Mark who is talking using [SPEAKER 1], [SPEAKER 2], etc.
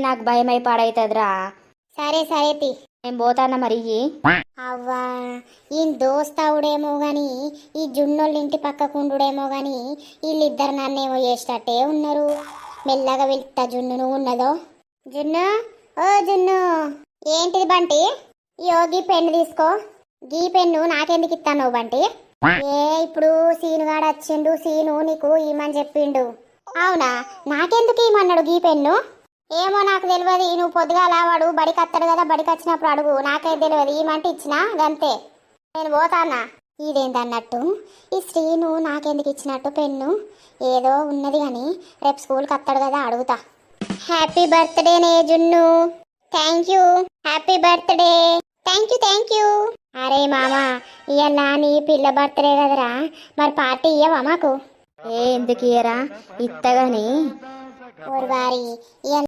[SPEAKER 1] నాకు భయం అయి పాడైతుందిరా.
[SPEAKER 2] సరే సరే తి.
[SPEAKER 1] నేను పోతానా మరి.
[SPEAKER 2] అవ్వా ఈ దోస్తావుడేమో గాని ఈ జున్నోళ్ళ ఇంటి పక్కకుండుడేమో గాని వీళ్ళిద్దరు నన్నేమో చేసేటట్టే ఉన్నారు. మెల్లగా వెళ్తా జున్ను, నువ్వు ఉన్నదో? జున్ను, ఓ జున్ను. ఏంటిది బంటి? గీ పెన్ను తీసుకో. గీ పెన్ను నాకెందుకు ఇస్తాను బంటి? ఇప్పుడు సీనుగాడు వచ్చిండు, సీను నీకు ఈమని చెప్పిండు. అవునా, నాకెందుకు ఈమన్నాడు గీ పెన్ను? ఏమో నాకు తెలియదు. నువ్వు పొద్దుగాల వాడు బడికి వస్తాడు కదా, బడికి వచ్చినప్పుడు అడుగు. నాకైతే తెలియదు. ఈమంటే ఇచ్చినా గంతే. నేను పోతానా. ఇదేంటన్నట్టు ఈ శ్రీను నాకెందుకు ఇచ్చినట్టు పెన్ను? ఏదో ఉన్నది కానీ రేపు స్కూల్కి వస్తాడు కదా, అడుగుతా. హ్యాపీ బర్త్డే నే జున్ను. Thank you. Happy birthday. Thank you thank you. అరే మామా, ఇవాళ నీ పిల్ల బర్త్డే కదరా, మరి పార్టీ ఇయ్యవా మాకు?
[SPEAKER 1] ఎందుకు ఇయ్యరా, ఇత్తగాని.
[SPEAKER 2] ఓర్వారి